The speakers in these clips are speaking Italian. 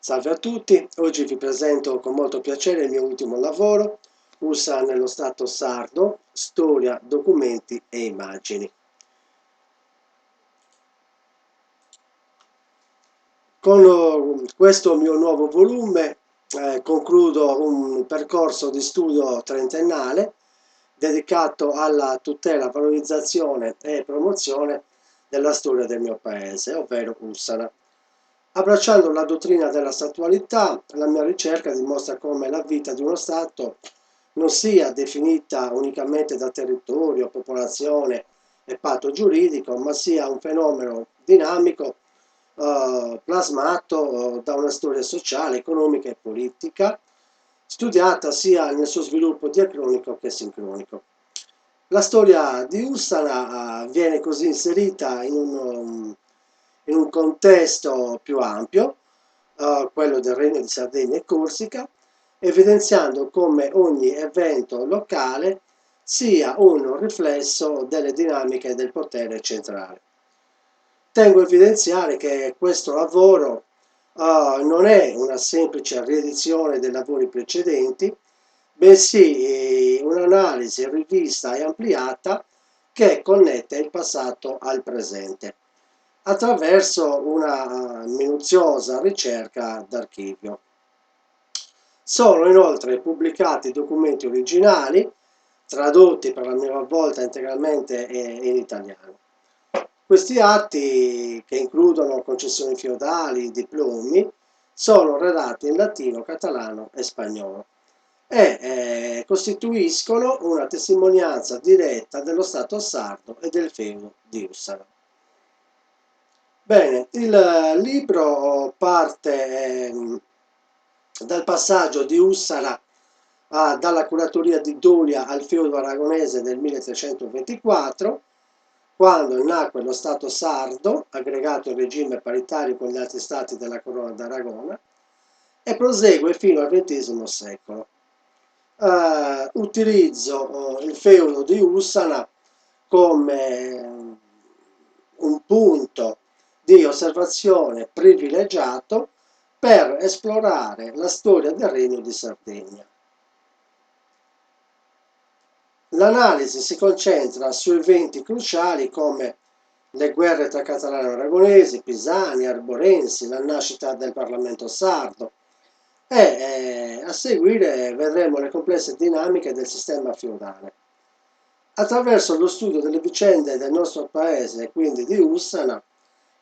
Salve a tutti, oggi vi presento con molto piacere il mio ultimo lavoro, USA nello Stato sardo, storia, documenti e immagini. Con questo mio nuovo volume concludo un percorso di studio trentennale dedicato alla tutela, valorizzazione e promozione della storia del mio paese, ovvero Ussana. Abbracciando la dottrina della statualità, la mia ricerca dimostra come la vita di uno Stato non sia definita unicamente da territorio, popolazione e patto giuridico, ma sia un fenomeno dinamico plasmato da una storia sociale, economica e politica, studiata sia nel suo sviluppo diacronico che sincronico. La storia di Ustana viene così inserita in un contesto più ampio, quello del Regno di Sardegna e Corsica, evidenziando come ogni evento locale sia un riflesso delle dinamiche del potere centrale. Tengo a evidenziare che questo lavoro non è una semplice riedizione dei lavori precedenti, bensì un'analisi rivista e ampliata che connette il passato al presente attraverso una minuziosa ricerca d'archivio. Sono inoltre pubblicati documenti originali, tradotti per la prima volta integralmente in italiano. Questi atti, che includono concessioni feudali, diplomi, sono redatti in latino, catalano e spagnolo e costituiscono una testimonianza diretta dello Stato sardo e del feudo di Ussara. Bene, il libro parte dal passaggio di Ussara dalla curatoria di Dolia al feudo aragonese del 1324, quando nacque lo Stato sardo, aggregato in regime paritario con gli altri stati della Corona d'Aragona, e prosegue fino al XX secolo. Utilizzo il feudo di Ussana come un punto di osservazione privilegiato per esplorare la storia del Regno di Sardegna. L'analisi si concentra su eventi cruciali come le guerre tra catalani e aragonesi, pisani, arborensi, la nascita del Parlamento sardo e a seguire vedremo le complesse dinamiche del sistema feudale. Attraverso lo studio delle vicende del nostro paese e quindi di Ussana,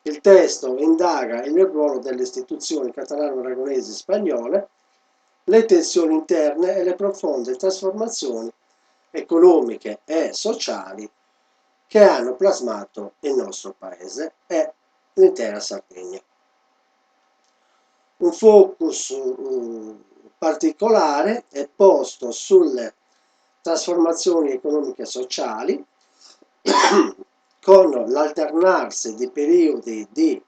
il testo indaga il ruolo delle istituzioni catalano-aragonesi spagnole, le tensioni interne e le profonde trasformazioni economiche e sociali che hanno plasmato il nostro paese e l'intera Sardegna. Un focus particolare è posto sulle trasformazioni economiche e sociali con l'alternarsi di periodi di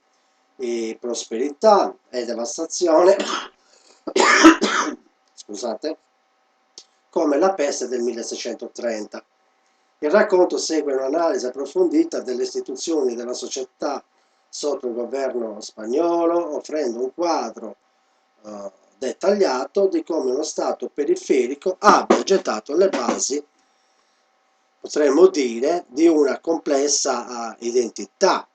prosperità e devastazione, scusate, come la peste del 1630. Il racconto segue un'analisi approfondita delle istituzioni della società sotto il governo spagnolo, offrendo un quadro dettagliato di come uno Stato periferico abbia gettato le basi, potremmo dire, di una complessa identità.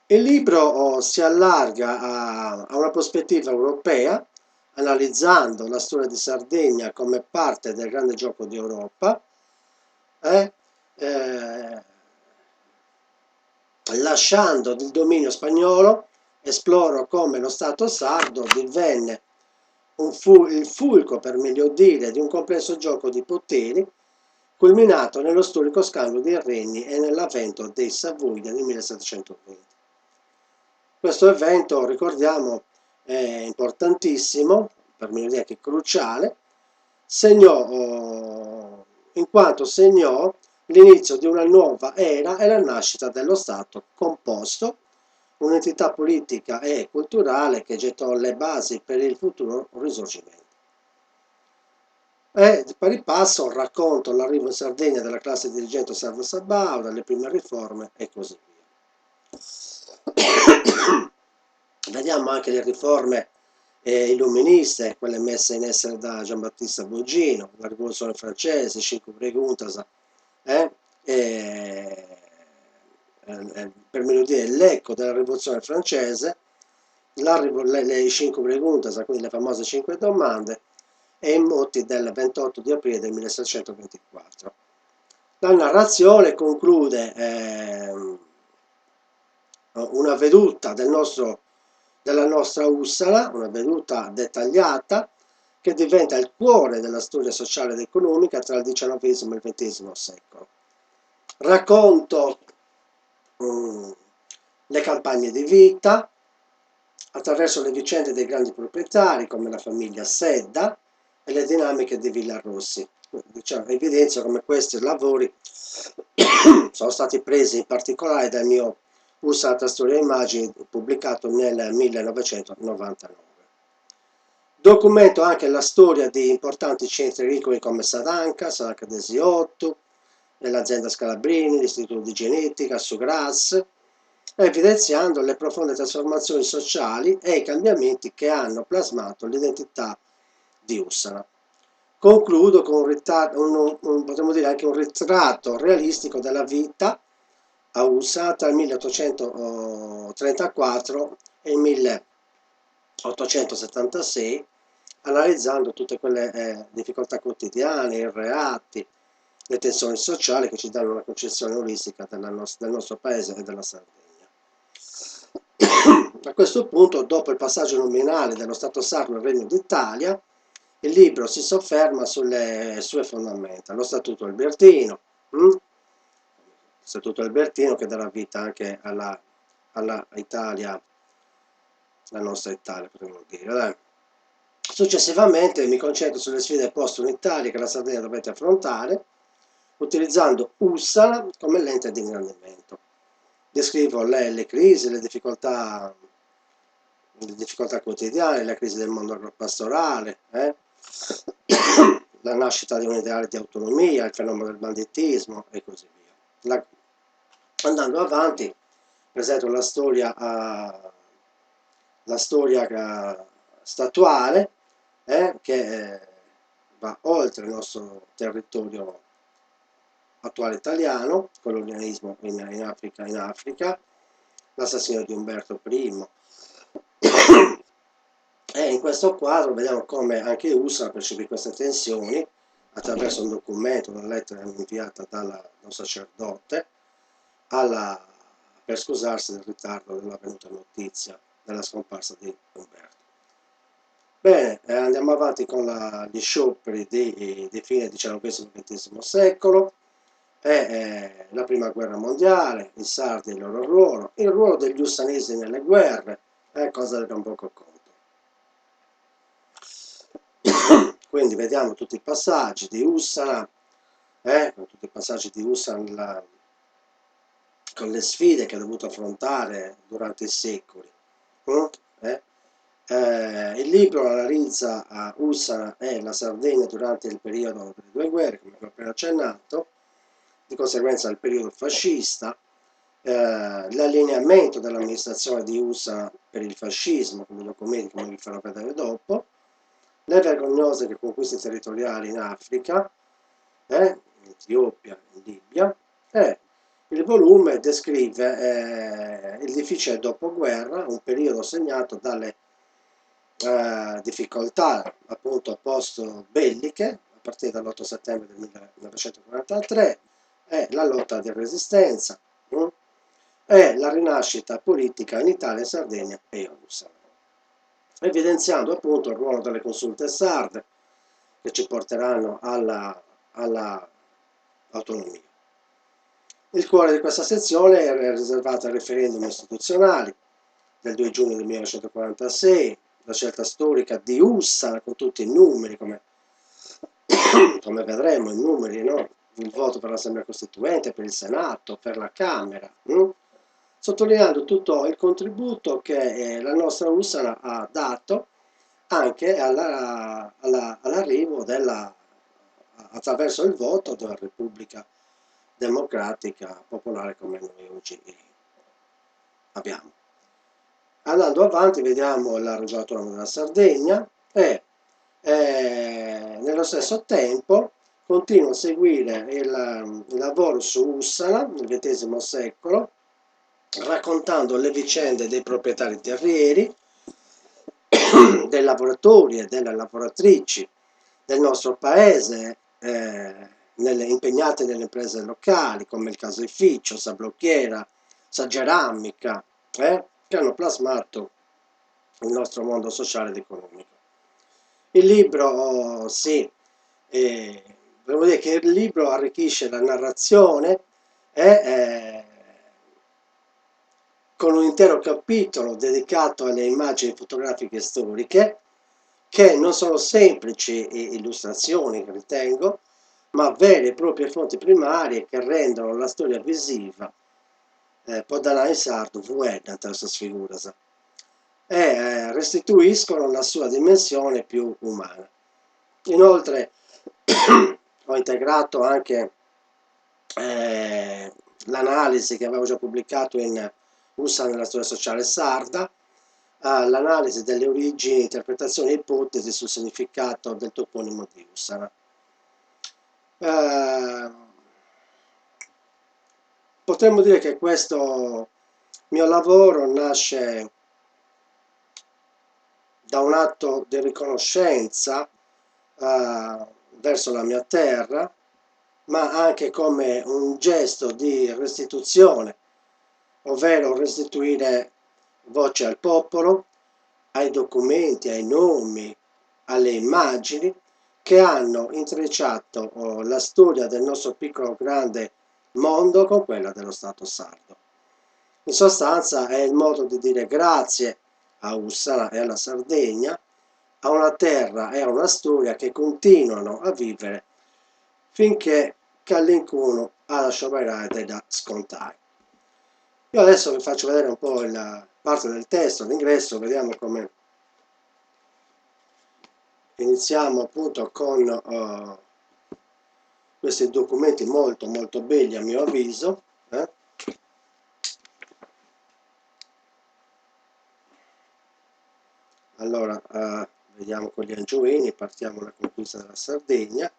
Il libro si allarga a una prospettiva europea, analizzando la storia di Sardegna come parte del grande gioco di Europa, lasciando il dominio spagnolo, esploro come lo Stato sardo divenne il fulcro, per meglio dire, di un complesso gioco di poteri, culminato nello storico scambio dei regni e nell'avvento dei Savoia nel 1720. Questo evento, ricordiamo, è importantissimo, per meglio dire che cruciale, in quanto segnò l'inizio di una nuova era e la nascita dello Stato composto, un'entità politica e culturale che gettò le basi per il futuro risorgimento. E di pari passo racconto l'arrivo in Sardegna della classe dirigente Salvo Sabauda, le prime riforme e così via. Vediamo anche le riforme illuministe, quelle messe in essere da Giambattista Bugino, la Rivoluzione francese, Cinque Preguntas, eh? Per meglio dire l'eco della Rivoluzione francese, le Cinque Preguntas, quindi le famose 5 domande, e i moti del 28 di aprile del 1624. La narrazione conclude una veduta della nostra Ussala, una veduta dettagliata che diventa il cuore della storia sociale ed economica tra il XIX e il XX secolo. Racconto le campagne di vita attraverso le vicende dei grandi proprietari come la famiglia Sedda e le dinamiche di Villarossi. Diciamo, evidenzio come questi lavori sono stati presi in particolare dal mio Usata Storia e Immagini pubblicato nel 1999. Documento anche la storia di importanti centri agricoli come Sadanca Desiotto, dell'azienda Scalabrini, l'Istituto di Genetica, Sugras, evidenziando le profonde trasformazioni sociali e i cambiamenti che hanno plasmato l'identità di Ussana. Concludo con potremmo dire anche un ritratto realistico della vita a Ussana tra il 1834 e il 1876, analizzando tutte quelle difficoltà quotidiane, i reati, le tensioni sociali che ci danno una concezione olistica del nostro paese e della Sardegna. A questo punto, dopo il passaggio nominale dello Stato sardo al Regno d'Italia, il libro si sofferma sulle sue fondamenta, lo Statuto Albertino, Statuto Albertino che darà vita anche alla Italia, la nostra Italia, potremmo dire. Dai. Successivamente mi concentro sulle sfide post-unitarie che la Sardegna dovette affrontare, utilizzando Ussala come lente di ingrandimento. Descrivo le crisi, le difficoltà quotidiane, la crisi del mondo agropastorale, la nascita di un ideale di autonomia, il fenomeno del banditismo e così via. Andando avanti, presento la storia statuale che va oltre il nostro territorio attuale italiano, colonialismo in Africa, l'assassinio di Umberto I. E in questo quadro vediamo come anche USA percepì queste tensioni attraverso un documento, una lettera inviata da un sacerdote per scusarsi del ritardo della venuta notizia della scomparsa di Umberto. Bene, andiamo avanti con gli scioperi di fine XIX-XX secolo, la prima guerra mondiale, i sardi e il loro il ruolo degli ussanesi nelle guerre, cosa da un poco conto. Quindi vediamo tutti i passaggi di Ussana, con le sfide che ha dovuto affrontare durante i secoli. Il libro analizza Ussana e la Sardegna durante il periodo delle due guerre, come ho appena accennato, di conseguenza del periodo fascista, l'allineamento dell'amministrazione di Ussana per il fascismo, come documenti come vi farò vedere dopo, le vergognose conquiste territoriali in Africa, in Etiopia, in Libia, il volume descrive il difficile dopoguerra, un periodo segnato dalle difficoltà appunto post-belliche, a partire dall'8 settembre del 1943, la lotta di resistenza e la rinascita politica in Italia, Sardegna e a Ussana, evidenziando appunto il ruolo delle consulte sarde che ci porteranno alla autonomia. Il cuore di questa sezione è riservato ai referendum istituzionali del 2 giugno del 1946, la scelta storica di Ussana con tutti i numeri, come vedremo, i numeri, no? Il voto per l'Assemblea Costituente, per il Senato, per la Camera, sottolineando tutto il contributo che la nostra Ussana ha dato anche all'arrivo attraverso il voto della Repubblica Democratica Popolare come noi oggi abbiamo. Andando avanti vediamo la Regione Autonoma della Sardegna e nello stesso tempo continua a seguire il lavoro su Ussana nel XX secolo, raccontando le vicende dei proprietari terrieri, dei lavoratori e delle lavoratrici del nostro paese, impegnati nelle imprese locali come il caseificio, Sablocchiera, Sageramica, che hanno plasmato il nostro mondo sociale ed economico. Il libro, sì, devo dire che il libro arricchisce la narrazione con un intero capitolo dedicato alle immagini fotografiche storiche, che non sono semplici illustrazioni, ritengo, ma vere e proprie fonti primarie che rendono la storia visiva, podala in sardo, vueda, terza sfigurasa, e restituiscono la sua dimensione più umana. Inoltre ho integrato anche l'analisi che avevo già pubblicato in USA nella storia sociale sarda, l'analisi delle origini, interpretazioni e ipotesi sul significato del toponimo di Ussana. Potremmo dire che questo mio lavoro nasce da un atto di riconoscenza verso la mia terra, ma anche come un gesto di restituzione, ovvero restituire voce al popolo, ai documenti, ai nomi, alle immagini che hanno intrecciato la storia del nostro piccolo grande mondo con quella dello Stato sardo. In sostanza è il modo di dire grazie a Ussana e alla Sardegna, a una terra e a una storia che continuano a vivere finché Callincuno ha la scioperaia da scontare. Io adesso vi faccio vedere un po' la parte del testo, l'ingresso, vediamo come iniziamo appunto con questi documenti molto molto belli a mio avviso. Allora, vediamo con gli Angioini, partiamo dalla conquista della Sardegna.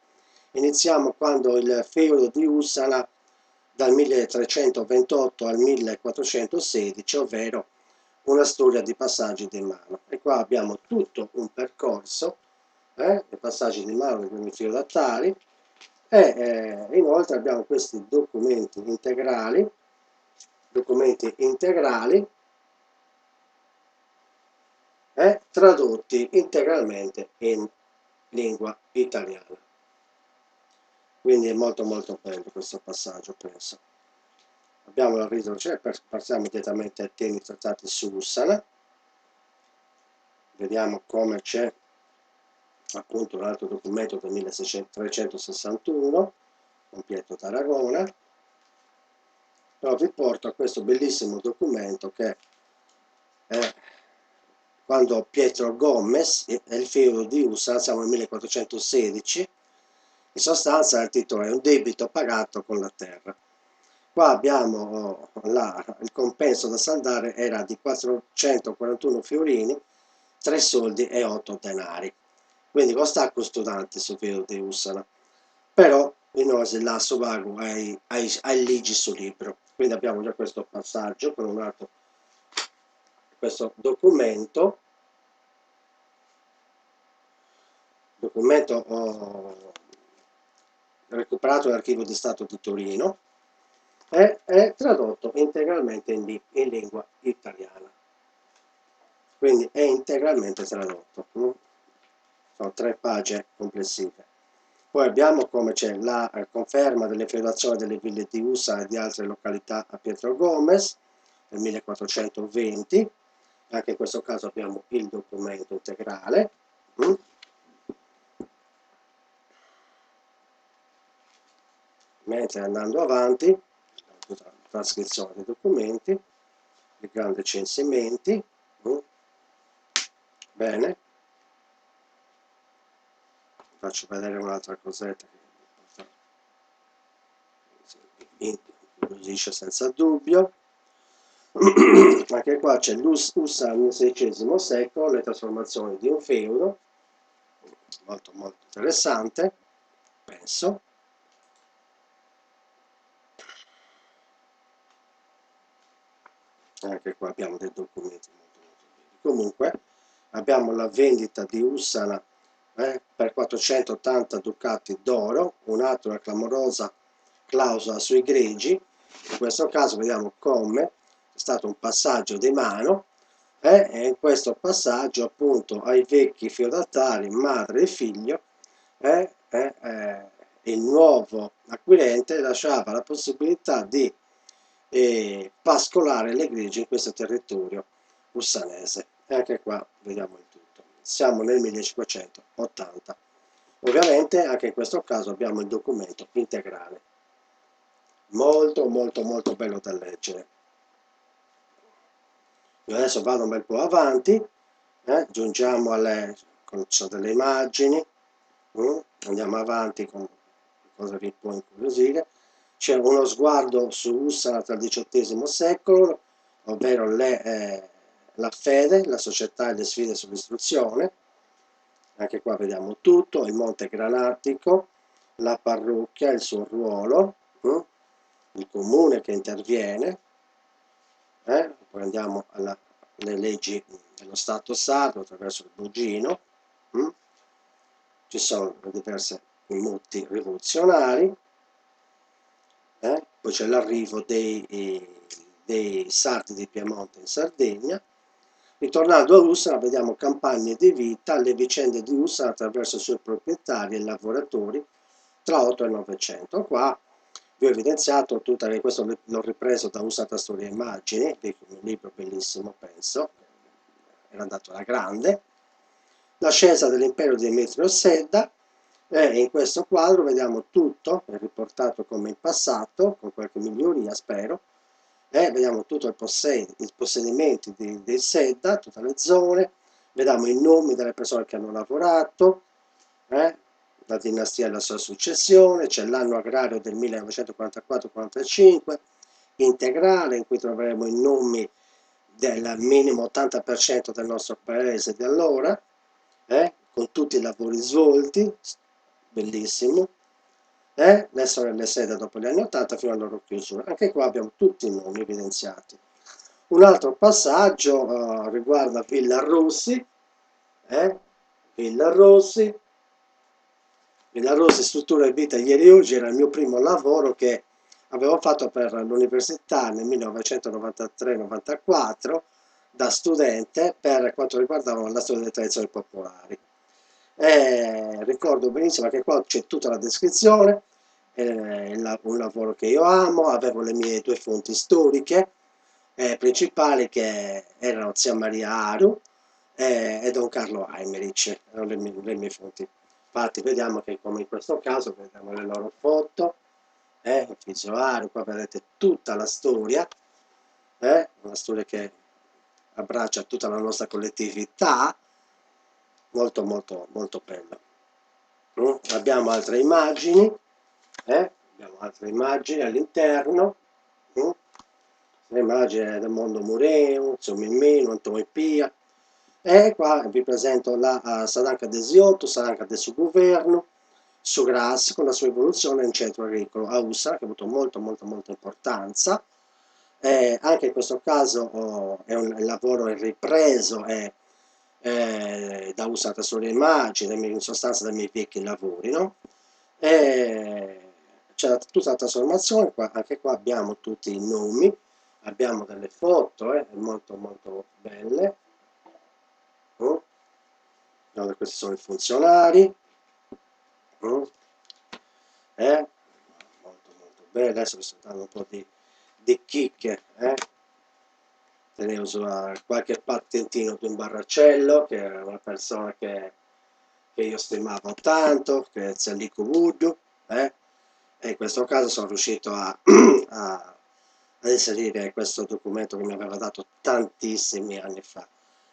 Iniziamo quando il feudo di Ussana dal 1328 al 1416, ovvero una storia di passaggi di mano. E qua abbiamo tutto un percorso, i passaggi di mano dei primi feudatari, e inoltre abbiamo questi documenti integrali tradotti integralmente in lingua italiana. Quindi è molto molto bello questo passaggio, penso. Abbiamo la ritroduzione, passiamo direttamente ai temi trattati su Ussana. Vediamo come c'è appunto un altro documento del 1361 con Pietro d'Aragona. Però vi porto a questo bellissimo documento che è quando Pietro Gomez è il feudo di Ussana, siamo nel 1416, in sostanza il titolo è un debito pagato con la terra. Qua abbiamo il compenso da saldare era di 441 fiorini, 3 soldi e 8 denari. Quindi lo sta costante su feudo di Ussana, però in osi lasso vago ai ligi su libro. Quindi abbiamo già questo passaggio con un altro, questo documento recuperato dall'Archivio di Stato di Torino, è tradotto integralmente in lingua italiana. Quindi è integralmente tradotto. Sono 3 pagine complessive. Poi abbiamo come c'è la conferma delle feudazioni delle ville di Ussana e di altre località a Pietro Gomez nel 1420. Anche in questo caso abbiamo il documento integrale. Mentre andando avanti, la trascrizione dei documenti, i grandi censimenti. Bene. Faccio vedere un'altra cosetta che incuriosisce senza dubbio. Anche qua c'è l'Ussa nel XVI secolo, le trasformazioni di un feudo, molto molto interessante, penso. Anche qua abbiamo dei documenti molto molto belli. Comunque abbiamo la vendita di Ussana per 480 ducati d'oro, un'altra clamorosa clausola sui gregi. In questo caso vediamo come è stato un passaggio di mano, e in questo passaggio appunto ai vecchi feudatari, madre e figlio, il nuovo acquirente lasciava la possibilità di pascolare le greggi in questo territorio ussanese. E anche qua vediamo il tutto. Siamo nel 1580. Ovviamente anche in questo caso abbiamo il documento integrale. Molto molto molto bello da leggere. Io adesso vado un bel po' avanti, giungiamo con delle immagini, andiamo avanti con cosa vi può incuriosire. C'è uno sguardo su Ussana tra il XVIII secolo, ovvero la fede, la società e le sfide sull'istruzione. Anche qua vediamo tutto, il Monte Granatico, la parrocchia, il suo ruolo, il comune che interviene, poi andiamo alle leggi dello Stato Sacro attraverso il Bugino, ci sono diverse motti rivoluzionari, poi c'è l'arrivo dei sardi di Piemonte in Sardegna. Ritornando a Ussana vediamo campagne di vita, le vicende di Ussana attraverso i suoi proprietari e lavoratori tra 8 e 900. Qua vi ho evidenziato questo l'ho ripreso da Ussana Storia e Immagini, un libro bellissimo penso, era andato alla grande. L'ascesa dell'impero di Demetrio Sedda, e in questo quadro vediamo tutto, è riportato come in passato, con qualche miglioria spero, vediamo tutto i possedimenti dei Sedda, tutte le zone, vediamo i nomi delle persone che hanno lavorato, la dinastia e la sua successione, c'è l'anno agrario del 1944-45, integrale, in cui troveremo i nomi del minimo 80% del nostro paese di allora, con tutti i lavori svolti, bellissimo, le sorelle Sedda dopo gli anni 80 fino alla loro chiusura. Anche qua abbiamo tutti i nomi evidenziati. Un altro passaggio riguarda Villa Rossi, Villa Rossi, struttura e vita ieri e oggi, era il mio primo lavoro che avevo fatto per l'università nel 1993-94 da studente per quanto riguardava la storia delle tradizioni popolari. Ricordo benissimo che qua c'è tutta la descrizione, un lavoro che io amo, avevo le mie due fonti storiche principali che erano zia Maria Aru e Don Carlo Heimerich, erano le mie fonti. Infatti vediamo che come in questo caso vediamo le loro foto, il figlio Aru, qua vedete tutta la storia, una storia che abbraccia tutta la nostra collettività, molto molto molto bella. Abbiamo altre immagini all'interno, le immagini del mondo Mureo, Zommimino, Antonio Pia, e qua vi presento la Saranca desiotto, Saranca del suo governo, su Gras con la sua evoluzione in centro agricolo a Ussana, che ha avuto molto molto molta importanza. Anche in questo caso è un lavoro ripreso da Ussana sulle immagini, in sostanza dai miei vecchi lavori, no? C'è tutta la trasformazione, anche qua abbiamo tutti i nomi, abbiamo delle foto molto molto belle, questi sono i funzionari, molto molto bene. Adesso vi sto dando un po' di chicche, te ne uso qualche patentino di un Barracello, che è una persona che io stimavo tanto, che è Zalico Wood, e in questo caso sono riuscito ad inserire questo documento che mi aveva dato tantissimi anni fa,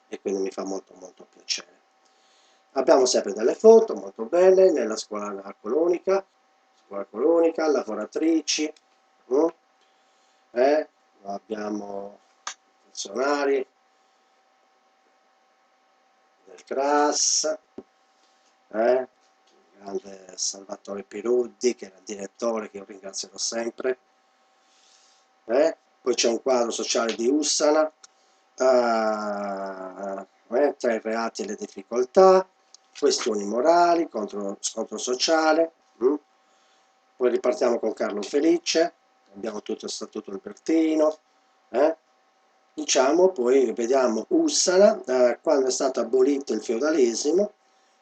e quindi mi fa molto molto piacere. Abbiamo sempre delle foto molto belle nella scuola colonica, lavoratrici, abbiamo funzionari del CRAS, grande Salvatore Piruddi, che era il direttore, che io ringrazierò sempre. Poi c'è un quadro sociale di Ussana, tra i reati e le difficoltà, questioni morali, scontro sociale. Poi ripartiamo con Carlo Felice, abbiamo tutto il Statuto Albertino. Diciamo, poi vediamo Ussana, quando è stato abolito il feudalesimo,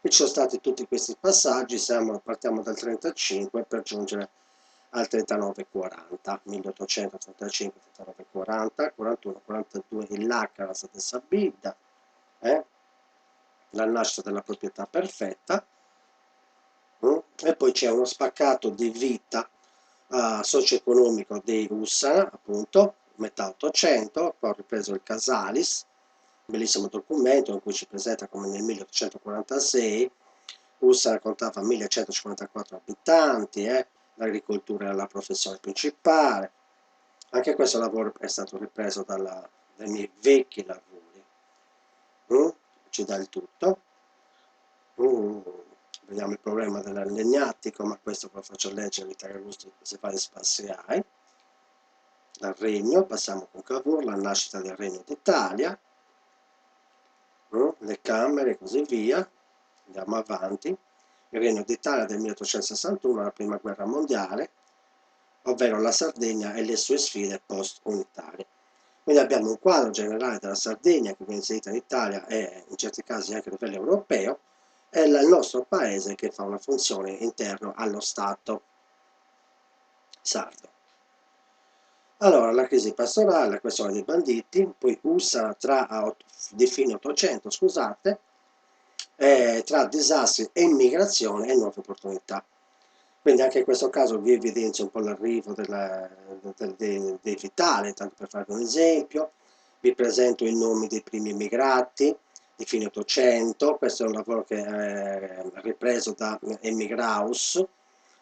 e ci sono stati tutti questi passaggi, partiamo dal 35 per giungere al 39-40, 1835, 39-40, 41, 42 il Lacca, la stessa Bidda, la nascita della proprietà perfetta, e poi c'è uno spaccato di vita socio-economico di Ussana, appunto, metà 800, poi ho ripreso il Casalis, bellissimo documento in cui ci presenta come nel 1846 Ussana contava 1154 abitanti, l'agricoltura era la professione principale. Anche questo lavoro è stato ripreso dai miei vecchi lavori. Ci dà il tutto. Vediamo il problema dell'Agnatico, ma questo ve lo faccio leggere, Vittorio Augusto, se fa spaziare. Dal Regno, passiamo con Cavour, la nascita del Regno d'Italia, le Camere e così via. Andiamo avanti. Il Regno d'Italia del 1861, la Prima Guerra Mondiale, ovvero la Sardegna e le sue sfide post-unitarie. Quindi abbiamo un quadro generale della Sardegna che viene inserita in Italia e in certi casi anche a livello europeo, è il nostro paese che fa una funzione interna allo Stato sardo. Allora, la crisi pastorale, la questione dei banditi, poi Ussana di fine 800, scusate, tra disastri e immigrazione e nuove opportunità. Quindi anche in questo caso vi evidenzio un po' l'arrivo dei Vitali, tanto per farvi un esempio. Vi presento i nomi dei primi immigrati di fine 800, questo è un lavoro che è ripreso da Emigraus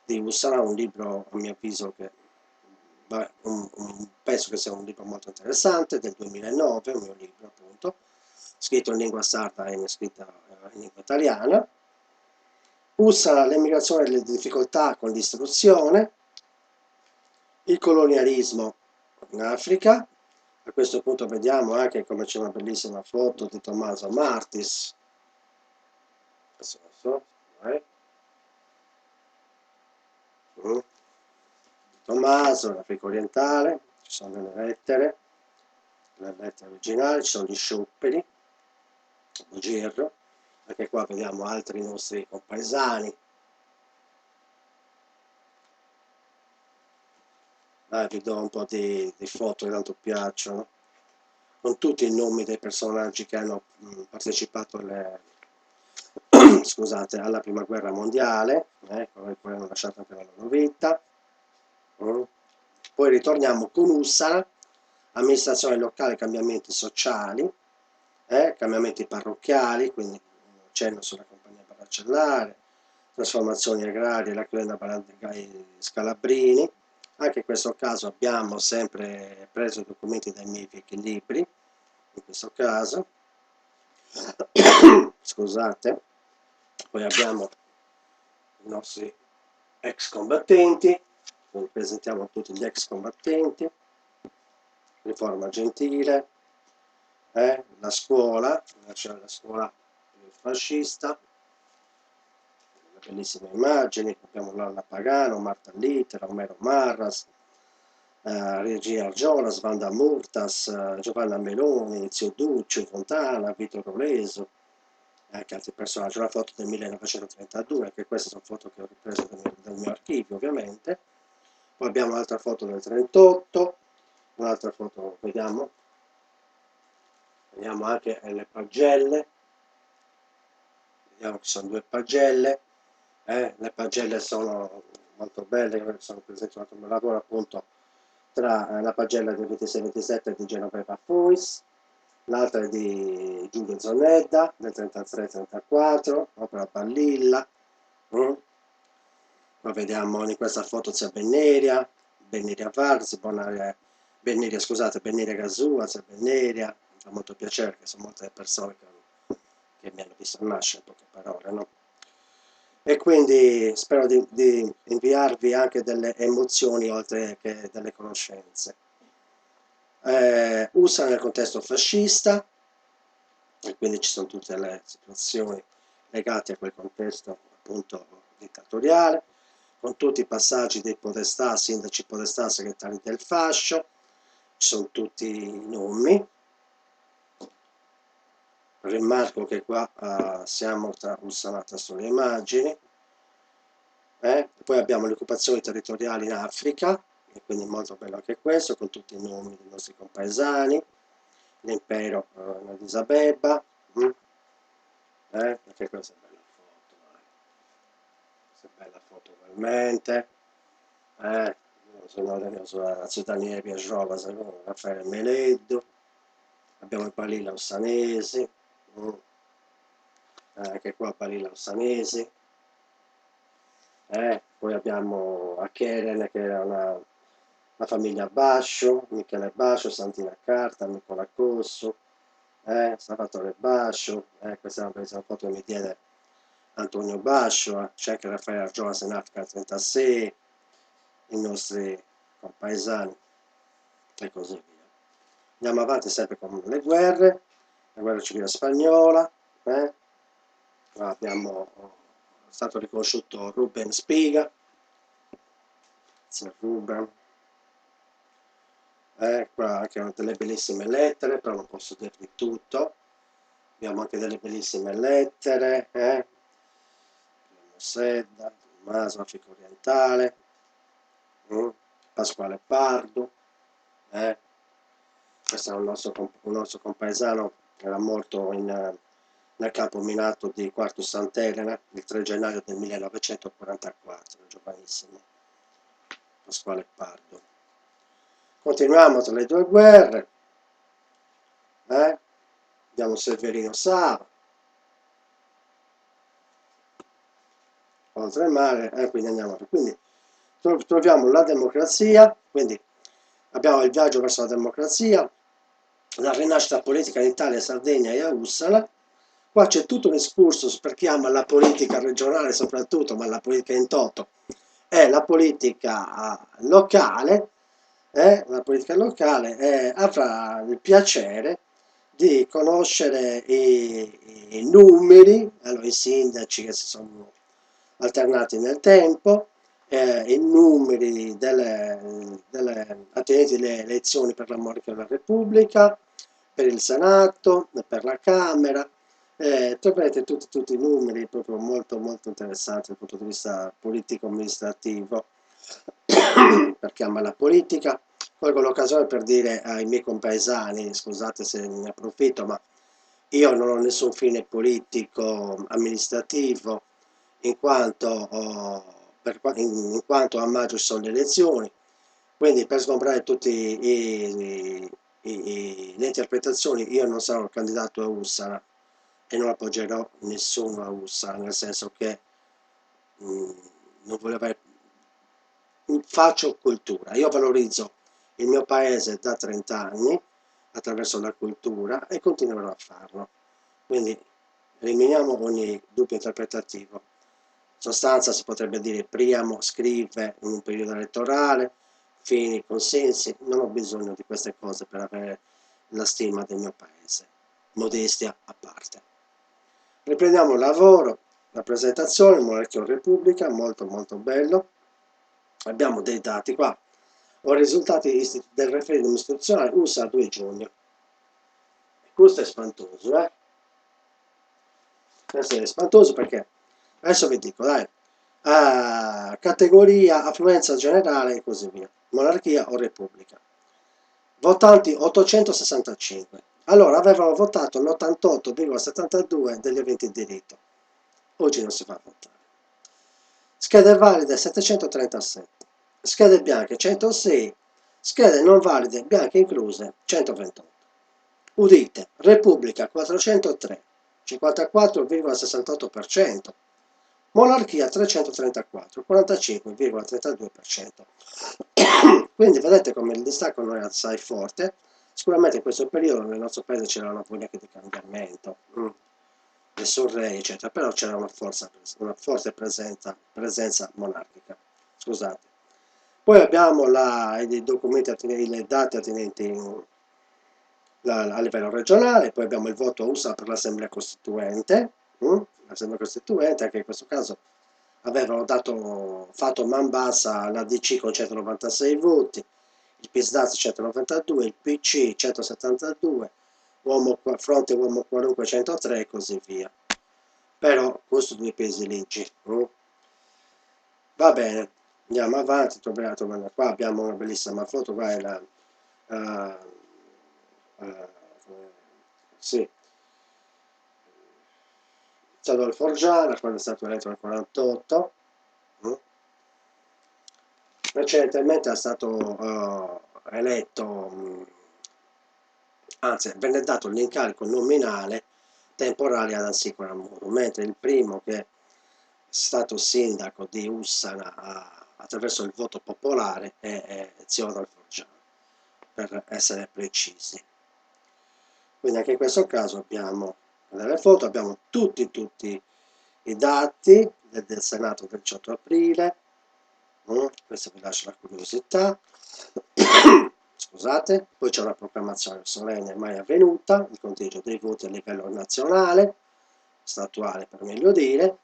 di Ussana, un libro a mio avviso che penso che sia un libro molto interessante, del 2009, un mio libro appunto, scritto in lingua sarda e scritta in lingua italiana. Ussana, l'emigrazione e le difficoltà con l'istruzione, il colonialismo in Africa. A questo punto vediamo anche come c'è una bellissima foto di Tommaso Martis. Tommaso, l'Africa orientale, ci sono le lettere originali, ci sono gli sciupperi, Bugirro, anche qua vediamo altri nostri compaesani. Vi do un po' di foto che tanto piacciono, con tutti i nomi dei personaggi che hanno partecipato scusate, alla Prima Guerra Mondiale, poi hanno lasciato anche la loro vita. Poi ritorniamo con Ussana, amministrazione locale, cambiamenti sociali, cambiamenti parrocchiali, quindi cenno sulla compagnia baracellare, trasformazioni agrarie, la chiesa dei Scalabrini. Anche in questo caso abbiamo sempre preso i documenti dai miei vecchi libri, in questo caso. Scusate. Poi abbiamo i nostri ex combattenti, quindi presentiamo tutti gli ex combattenti, riforma gentile, la scuola fascista, bellissime immagini, abbiamo Lalla Pagano, Marta Littera, Omero Marras, Regia Argiola, Vanda Murtas, Giovanna Meloni, Zio Duccio, Fontana, Vito Roleso, anche altri personaggi. Una foto del 1932, anche queste sono foto che ho ripreso dal mio archivio ovviamente. Poi abbiamo un'altra foto del 38, un'altra foto, vediamo anche le pagelle, vediamo che sono due pagelle, le pagelle sono molto belle, sono presenti un altro lavoro appunto tra la pagella del 26-27 di Genoveva Fois, l'altra è di Giulio Zonedda del 33-34, opera Ballilla. Poi vediamo in questa foto c'è Benneria Varzi, Benniria, scusate, Benniria Gasuaz, Benniria, mi fa molto piacere che sono molte le persone che mi hanno visto nascere, in poche parole, no? E quindi spero di inviarvi anche delle emozioni oltre che delle conoscenze. USA nel contesto fascista, e quindi ci sono tutte le situazioni legate a quel contesto appunto dittatoriale, con tutti i passaggi dei podestà, sindaci podestà, segretari del fascio, ci sono tutti i nomi. Rimarco che qua siamo tra Ussanata sulle immagini. Poi abbiamo le occupazioni territoriali in Africa, e quindi molto bello anche questo, con tutti i nomi dei nostri compaesani, l'impero di Addis Abeba, anche questa è bella foto, questa è bella foto ugualmente, sulla città di Biagiova, Raffaele Meleddo, abbiamo il Palilla Ossanesi, anche qua Palilla Ossanesi. Poi abbiamo a Cheren che era una famiglia Bascio, Michele Bascio, Santina Carta, Nicola Cosso, Salvatore Bascio, questa è una foto che mi diede Antonio Bascio, c'è anche Raffaele Argiolas in Africa 36, i nostri compaesani e così via. Andiamo avanti sempre con le guerre, la guerra civile spagnola, abbiamo stato riconosciuto Ruben Spiga, Ruben, qua anche delle bellissime lettere, però non posso dirvi tutto, abbiamo anche delle bellissime lettere, Sedda, Tommaso, Africa Orientale, Pasquale Pardo, questo è un nostro compaesano che era morto nel campo minato di Quarto Sant'Elena il 3 gennaio del 1944, giovanissimo, Pasquale Pardo. Continuiamo tra le due guerre, abbiamo Severino Sava, oltremare, quindi andiamo avanti. Quindi troviamo la democrazia, quindi abbiamo il viaggio verso la democrazia, la rinascita politica in Italia, Sardegna e a Ussala. Qua c'è tutto un excursus per chi ama la politica regionale soprattutto, ma la politica in toto, e la politica locale, avrà il piacere di conoscere i numeri, allora i sindaci che si sono alternati nel tempo, i numeri delle attinenti le elezioni per la monarchia della Repubblica, per il Senato, per la Camera, troverete tutti i numeri proprio molto molto interessanti dal punto di vista politico-amministrativo per chi ama la politica. Colgo l'occasione per dire ai miei compaesani, scusate se ne approfitto, ma io non ho nessun fine politico amministrativo in quanto, in quanto a maggio ci sono le elezioni, quindi per sgombrare tutte le interpretazioni io non sarò candidato a Ussara e non appoggerò nessuno a Ussara, nel senso che non voglio avere, faccio cultura, io valorizzo il mio paese da 30 anni attraverso la cultura e continuerò a farlo, quindi eliminiamo ogni dubbio interpretativo. In sostanza si potrebbe dire Priamo scrive in un periodo elettorale, Fini consensi, non ho bisogno di queste cose per avere la stima del mio paese, modestia a parte. Riprendiamo il lavoro, la presentazione, monarchia o repubblica, molto molto bello. Abbiamo dei dati qua, ho i risultati del referendum istituzionale USA 2 giugno. Questo è spantoso, Questo è spantoso perché, adesso vi dico, dai, categoria, affluenza generale e così via, monarchia o repubblica. Votanti 865, allora avevano votato l'88,72 degli aventi diritto, oggi non si fa votare. Schede valide 737, schede bianche 106, schede non valide, bianche incluse 128. Udite, Repubblica 403, 54,68%, Monarchia 334, 45,32%. Quindi vedete come il distacco non è assai forte. Sicuramente in questo periodo nel nostro paese c'era una voglia di cambiamento, nessun re, eccetera, però c'era una forte presenza monarchica. Scusate. Poi abbiamo i documenti, le date attinenti a livello regionale, poi abbiamo il voto USA per l'Assemblea Costituente, l'Assemblea Costituente anche in questo caso avevano fatto man bassa alla DC con 196 voti, il PISDAZ 192, il PC 172, Fronte Uomo Qualunque 103 e così via. Però questo due pesi leggi. Va bene, andiamo avanti, qua abbiamo una bellissima foto, qua è la... sì, Adolfo Forgiana, quando è stato eletto nel 48. Recentemente è stato eletto, anzi venne dato l'incarico nominale temporale ad Ansicora Muro, mentre il primo che è stato sindaco di Ussana attraverso il voto popolare è zio Adolfo Forgiana, per essere precisi. Quindi anche in questo caso abbiamo nelle foto, abbiamo tutti i dati del Senato del 18 aprile, questo vi lascio la curiosità, scusate, poi c'è una proclamazione solenne mai avvenuta, il conteggio dei voti a livello nazionale, statuale per meglio dire,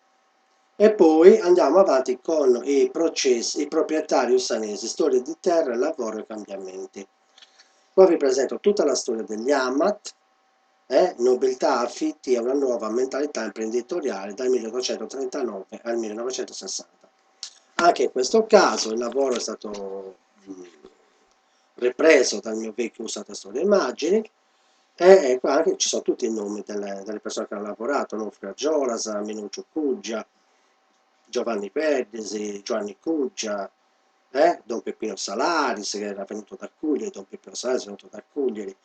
e poi andiamo avanti con i processi, i proprietari ussanesi, storia di terra, lavoro e cambiamenti. Qua vi presento tutta la storia degli Amat, nobiltà, affitti e una nuova mentalità imprenditoriale dal 1839 al 1960. Anche in questo caso il lavoro è stato ripreso dal mio vecchio usato storia immagini e qua anche ci sono tutti i nomi delle persone che hanno lavorato, Nufrio Giolasa, Minuccio Cuggia, Giovanni Perdisi, Giovanni Cuggia, Don Peppino Salaris che era venuto da Cuglieri, Don Peppino Salaris è venuto da Cuglieri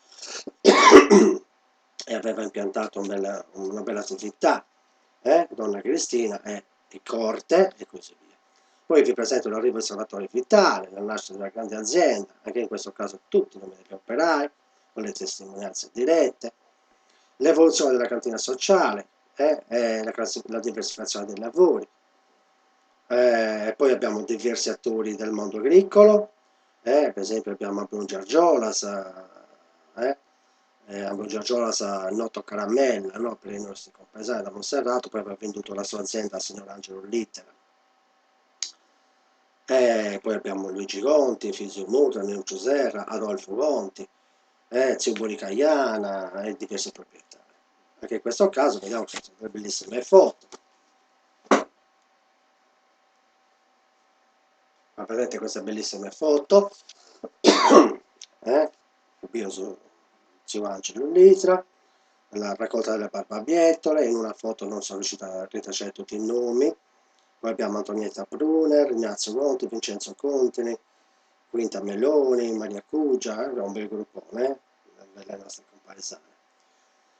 e aveva impiantato una bella attività, Donna Cristina e corte e così via. Poi vi presento l'arrivo del Salvatore Vitale, la nascita della grande azienda, anche in questo caso tutti i nomi degli operai, con le testimonianze dirette, l'evoluzione della cantina sociale, la diversificazione dei lavori. Poi abbiamo diversi attori del mondo agricolo, per esempio abbiamo Ambrogio Giargiolas, Ambrogio Giargiolas noto Caramella, no, per i nostri compaesani da Monserrato, poi aveva venduto la sua azienda al signor Angelo Littera. Poi abbiamo Luigi Conti, Fisio Mutra, Neuccio Serra, Adolfo Conti, Zio Boricaiana e diversi proprietari. Anche in questo caso vediamo che sono delle bellissime foto. Ma vedete queste bellissime foto? Io sono Zio Angelo Litra, la raccolta delle barbabiettole, in una foto non sono riuscita a ritacere tutti i nomi. Poi abbiamo Antonietta Brunner, Ignazio Conti, Vincenzo Contini, Quinta Meloni, Maria Cugia, è un bel gruppone delle nostre compaesane.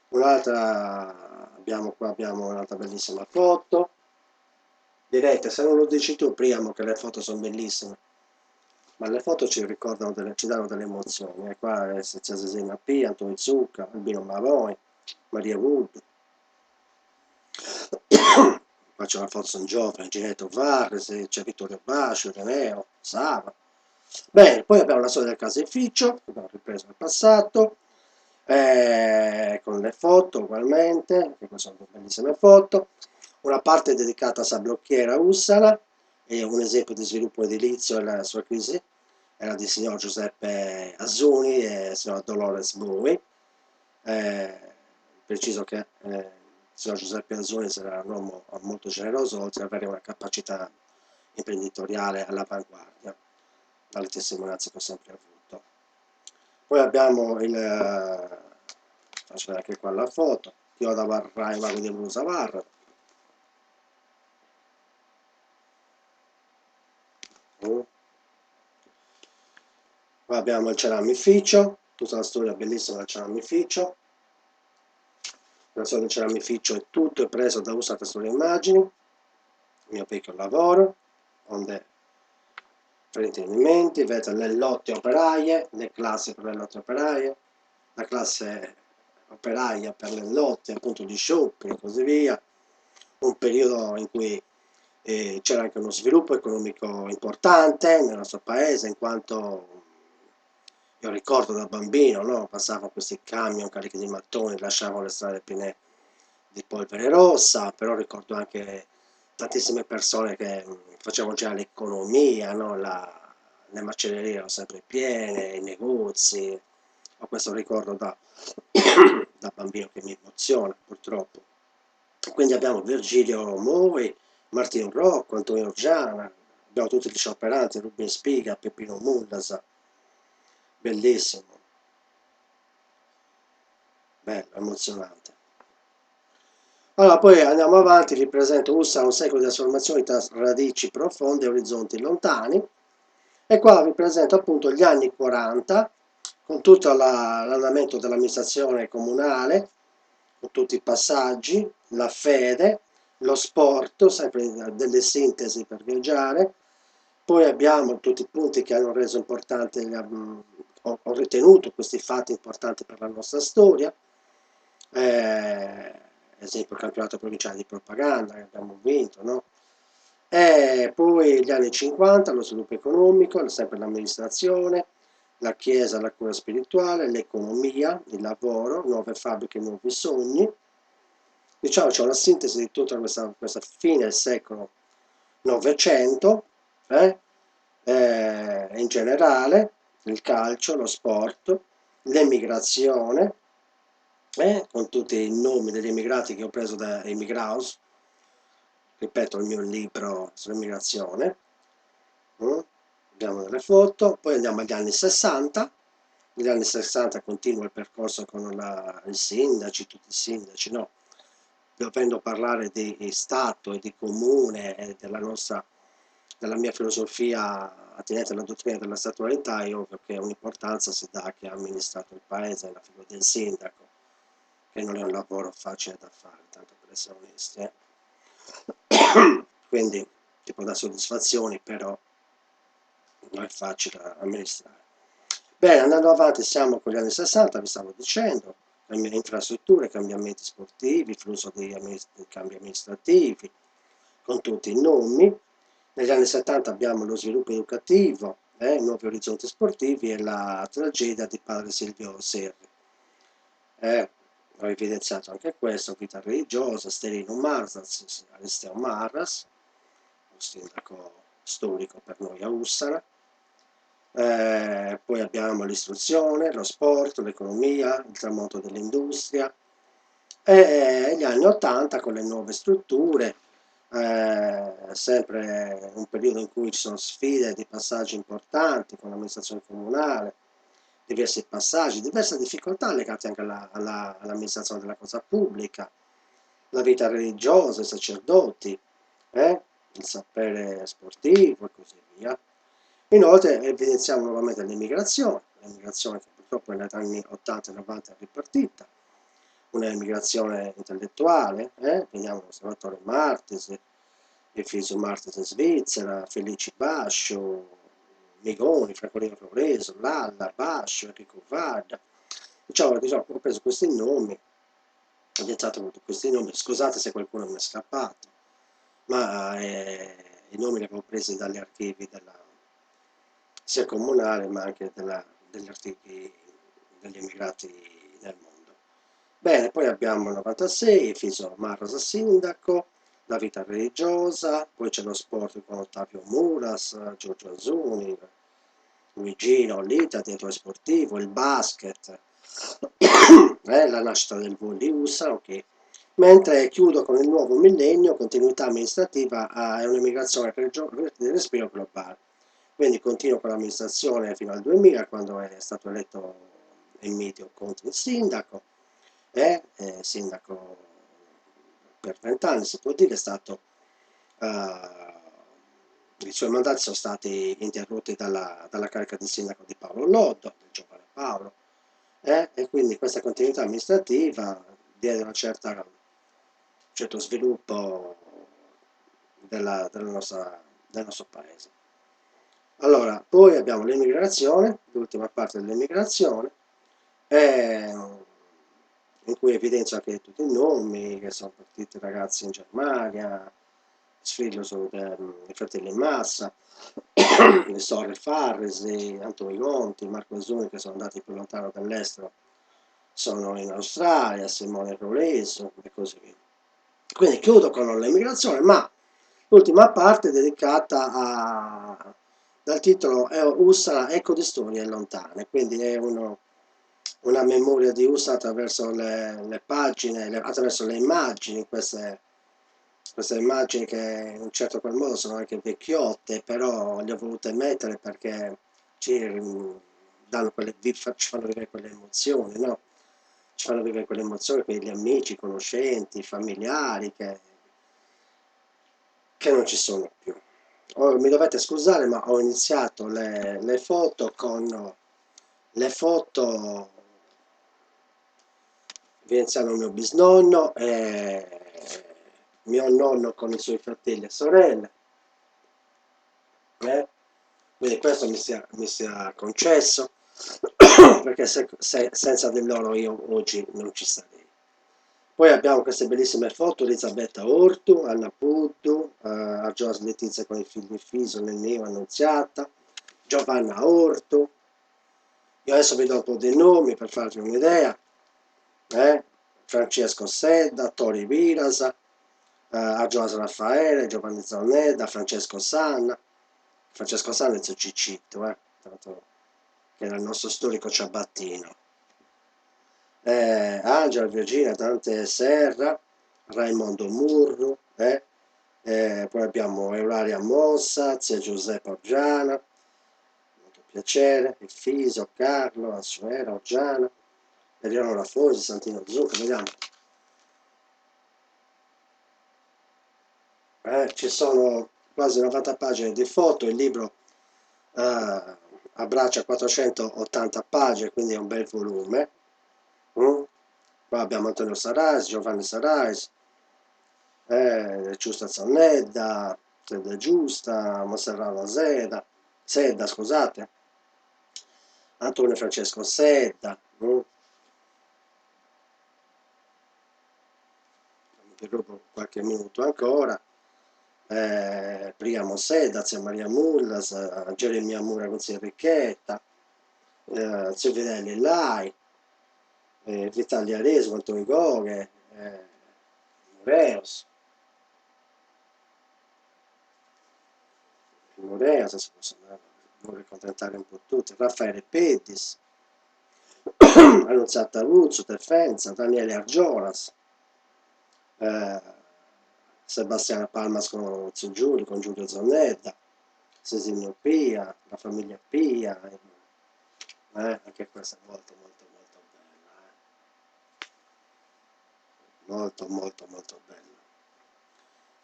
Qua abbiamo un'altra bellissima foto. Direte, se non lo dici tu, Priamo, che le foto sono bellissime, ma le foto ci danno delle emozioni. Qua è Cesarina P, Antonio Zucca, Albino Maroi, Maria Wood. Qua c'è una foto San Giovane, Ginetto Varese, c'è Vittorio Bascio, Reneo, Sava. Bene, poi abbiamo la storia del caseificio, che abbiamo ripreso nel passato, con le foto ugualmente, che sono bellissime foto. Una parte dedicata a Sablocchiera Ussala, e un esempio di sviluppo edilizio e la sua crisi era di signor Giuseppe Azzuni e signora Dolores Bowie. Preciso che il signor Giuseppe Azzuni era un uomo molto generoso, oltre ad avere una capacità imprenditoriale all'avanguardia, dalle testimonianze che ho sempre avuto. Poi abbiamo faccio vedere anche qua la foto, Chioda Varra e Vago di Brusa Varra. Qua abbiamo il ceramificio, tutta la storia bellissima del ceramificio. La storia del ceramificio è tutto è preso da usate sulle immagini, il mio vecchio lavoro, onde fraintendimenti, vedete le lotte operaie, le classi per le lotte operaie, la classe operaia per le lotte appunto di scioperi e così via, un periodo in cui c'era anche uno sviluppo economico importante nel nostro paese, in quanto io ricordo da bambino, no? Passavano questi camion carichi di mattoni, lasciavano le strade piene di polvere rossa, però ricordo anche tantissime persone che facevano già l'economia, no? Le macellerie erano sempre piene, i negozi, ho questo ricordo da bambino che mi emoziona purtroppo. Quindi abbiamo Virgilio Mori, Martino Rocco, Antonio Giana, abbiamo tutti gli scioperanti, Rubin Spiga, Peppino Mullasa, bellissimo, bello, emozionante. Allora, poi andiamo avanti, vi presento USA, un secolo di trasformazioni tra radici profonde e orizzonti lontani. E qua vi presento appunto gli anni 40, con tutto l'andamento dell'amministrazione comunale, con tutti i passaggi, la fede, lo sport, sempre delle sintesi per viaggiare. Poi abbiamo tutti i punti che hanno reso importante, ho ritenuto questi fatti importanti per la nostra storia. Esempio il campionato provinciale di propaganda che abbiamo vinto, no? E poi gli anni 50, lo sviluppo economico, sempre l'amministrazione, la chiesa, la cura spirituale, l'economia, il lavoro, nuove fabbriche, nuovi sogni. Diciamo c'è una sintesi di tutta questa fine del secolo Novecento, in generale, il calcio, lo sport, l'emigrazione, con tutti i nomi degli emigrati che ho preso da Emigraus, ripeto il mio libro sull'immigrazione. Abbiamo delle foto, poi andiamo agli anni 60. Negli anni 60 continua il percorso con i sindaci, tutti i sindaci, no? Dovendo parlare di Stato e di comune e della mia filosofia attinente alla dottrina della statualità, è ovvio che un'importanza si dà a chi ha amministrato il paese, la figura del sindaco, che non è un lavoro facile da fare, tanto per essere onesti. Quindi ti può dare soddisfazioni, però non è facile amministrare. Bene, andando avanti, siamo con gli anni 60, vi stavo dicendo, infrastrutture, cambiamenti sportivi, flusso di cambi amministrativi, con tutti i nomi. Negli anni 70 abbiamo lo sviluppo educativo, nuovi orizzonti sportivi e la tragedia di padre Silvio Serri. Ho evidenziato anche questo, vita religiosa, Stelino Marras, Alisteo Marras, un sindaco storico per noi a Ussara. Poi abbiamo l'istruzione, lo sport, l'economia, il tramonto dell'industria e gli anni 80 con le nuove strutture, sempre un periodo in cui ci sono sfide di passaggi importanti con l'amministrazione comunale, diversi passaggi, diverse difficoltà legate anche all'amministrazione della cosa pubblica, la vita religiosa, i sacerdoti, il sapere sportivo e così via. Inoltre evidenziamo nuovamente l'immigrazione che purtroppo negli anni 80 e 90 è ripartita, un'immigrazione intellettuale, vediamo l'osservatore Martis, il figlio Martis in Svizzera, Felici Bascio, Migoni, Francolino Floreso, Lalla, Bascio, Enrico Varda. Diciamo, ho preso questi nomi, ho dettato questi nomi, scusate se qualcuno mi è scappato, ma i nomi li avevo presi dagli archivi sia comunale ma anche degli archivi degli emigrati nel mondo. Bene, poi abbiamo il 96, Fiso Marras sindaco, la vita religiosa, poi c'è lo sport con Ottavio Muras, Giorgio Azuni, Luigino Lita, teatro sportivo, il basket, la nascita del volo di USA, ok. Mentre chiudo con il nuovo millennio, continuità amministrativa e un'immigrazione di respiro globale. Quindi continuo con l'amministrazione fino al 2000, quando è stato eletto Emilio Conte il sindaco, sindaco per 20 anni, si può dire, è stato, i suoi mandati sono stati interrotti dalla carica di sindaco di Paolo Loddo, del giovane Paolo, e quindi questa continuità amministrativa diede un certo sviluppo del nostro paese. Allora, poi abbiamo l'emigrazione, l'ultima parte dell'emigrazione, eh, in cui evidenzio anche tutti i nomi, che sono partiti ragazzi in Germania, sfiglio i fratelli in massa, le sorelle Farrisi, Antoni Conti, Marco Zuni, che sono andati più lontano dall'estero, sono in Australia, Simone Roleso e così via. Quindi chiudo con l'emigrazione, ma l'ultima parte è dedicata dal titolo è Ussala, Eco di storie lontane, quindi è una memoria di Ussala attraverso le pagine, attraverso le immagini, queste immagini che in un certo qual modo sono anche vecchiotte, però le ho volute mettere perché danno ci fanno vivere quelle emozioni, no? Ci fanno vivere quelle emozioni per gli amici, i conoscenti, i familiari che non ci sono più. Ora, mi dovete scusare, ma ho iniziato le foto con le foto evidenziano mio bisnonno e mio nonno con i suoi fratelli e sorelle. Eh? Quindi questo mi sia concesso, perché senza di loro io oggi non ci sarei. Poi abbiamo queste bellissime foto di Elisabetta Ortu, Anna Puddu, Argioas Letizia con i figli Fiso, Nennio, Annunziata, Giovanna Ortu. Io adesso vi do un po' dei nomi per farvi un'idea. Francesco Sedda, Tori Virasa, Argioas Raffaele, Giovanni Zaunedda, Francesco Sanna è il Cicitto, tanto, che era il nostro storico ciabattino. Angela, Virginia, Dante Serra, Raimondo Murru, poi abbiamo Eulalia Mossa, zia Giuseppe Orgiana, molto piacere, Efisio, Carlo, Assuera, Orgiana, Eleonora Fosi, Santino Zucca, vediamo. Ci sono quasi 90 pagine di foto, il libro abbraccia 480 pagine, quindi è un bel volume. Qua abbiamo Antonio Sarais, Giovanni Sarais, Giusta Zannedda, Zedda Giusta, Monserrato Sedda, scusate, Antonio Francesco Sedda, vi rubo qualche minuto ancora, Priamo Sedda, zia Maria Mullas, Geremia Mura con zia Enrichetta, zio Fidelli Lai, Vitalia Reso, Antonio Goghe, Moreos, se si possono vorrei accontentare un po' tutti, Raffaele Pedis, Annunziata Ruzzo, Defenza, Daniele Argiolas, eh, Sebastiana Palmas con Zio Giulio, con Giulio Zonetta, Sesinio Pia, la famiglia Pia, anche questa è molto molto molto bella, molto molto molto bella.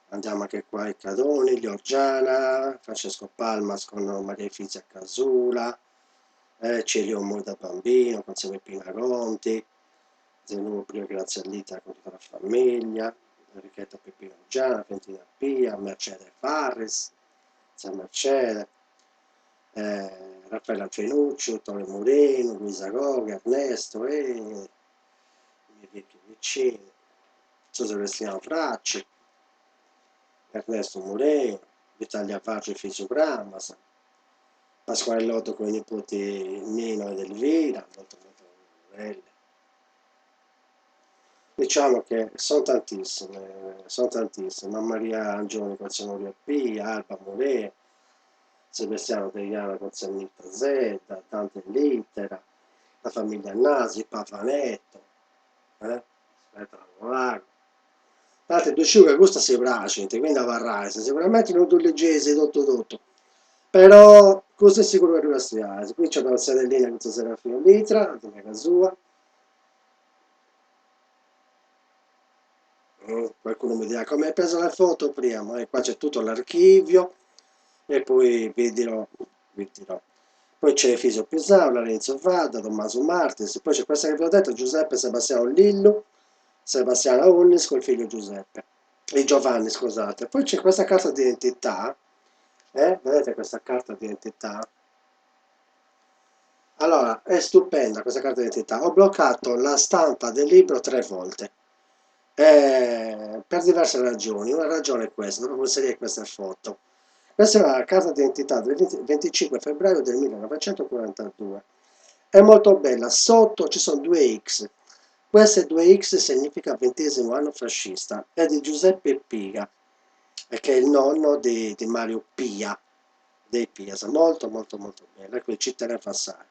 Andiamo anche qua ai Cadoni, Giorgiana, Francesco Palmas con Maria Efizia Casula, Celio Moi da bambino con Silvia Pinaronti, Zenubrio grazie all'Ita con tutta la famiglia, Enrichetta Peppino Giana, Fentina Pia, Mercedes Farris, San Mercedes, Raffaella Fenuccio, Tore Moreno, Luisa Goga, Ernesto e i miei vecchi vicini, Celestino Fracci, Ernesto Moreno, Vitalia Pace e Fisogrammas, Pasquale Lotto con i nipoti Nino ed Elvira, molto molto belle. Diciamo che sono tantissime, Maria Angioni con Senoria P, Alba Moreno, Sebastiano Deiana con Sannita Z, Dante Littera, la famiglia Nasi, Pavanetto, aspetta, Lago. Date due sciuga gusta si bracente, quindi avvarrai, sicuramente non tu leggesi tutto. Però questo è sicuro che arriva. Qui c'è una sedellina con Serafino Litra, di casa sua. Qualcuno mi dirà come hai preso le foto prima, qua c'è tutto l'archivio e poi vi dirò. Poi c'è Fisio Pisau, Lorenzo Vada, Tommaso Martis, poi c'è questa che vi ho detto, Giuseppe Sebastiano Lillo, Sebastiano Unnis col figlio Giuseppe, e Giovanni scusate. Poi c'è questa carta d'identità Vedete questa carta d'identità? Allora, è stupenda questa carta d'identità. Ho bloccato la stampa del libro 3 volte. Per diverse ragioni. Una ragione è questa, dopo inserire queste foto. Questa è la carta d'identità del 25 febbraio del 1942. È molto bella. Sotto ci sono due X. Queste due X significa 20° anno fascista. È di Giuseppe Piga, che è il nonno di Mario Pia, dei Piasa. Molto, molto, molto bella. Qui ci tenevo assai.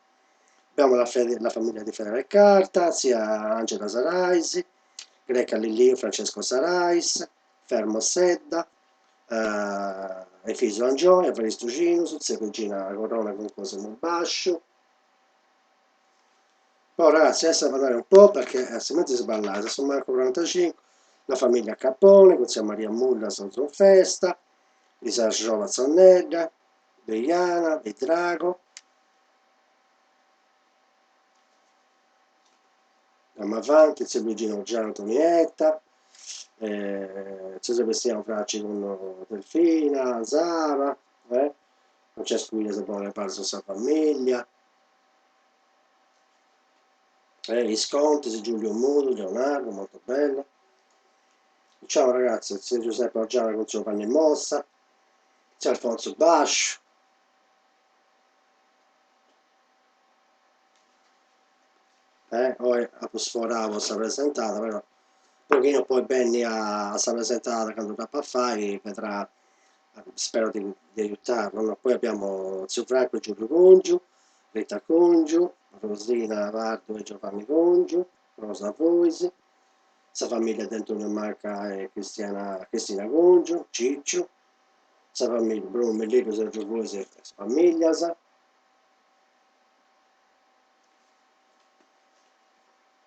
Abbiamo la famiglia di Fedele Carta, zia Angela Saraisi, Greca Lillio, Francesco Sarais, Fermo Sedda, Efisio Angione, Evaristo Ginus, zia Cugina Corona con Cosimo Bascio. Poi ragazzi, adesso devo andare un po' perché altrimenti sballate, sono Marco 45, la famiglia Capone, con zia Maria Mulla, Sanzon Festa, Isa Giova Zannella, Deiana, Vitrago. Andiamo avanti, zio Luigino Giano Antonietta, zio Sebastiano Fracci con Delfina, Zara, Francesco Guida Sapone Parso Sa Famiglia, Visconti, Giulio Mudo, Leonardo, molto bello. Ciao ragazzi, zio Giuseppe Orgiano con Giovanni Mossa, zio Alfonso Bascio, poi Aposforavo sta presentata, però un pochino poi Benny sta presentata quando da Paffai, vedrà, spero di aiutarlo. No? Poi abbiamo zio Franco e Giulio Congiu, Rita Congiu, Rosina Vardo e Giovanni Congiu, Rosa Voisi, sa famiglia di Antonio Marca e Cristina Congiu, Ciccio, sa famiglia Bruno Mellino, Sergio Voisi e famiglia,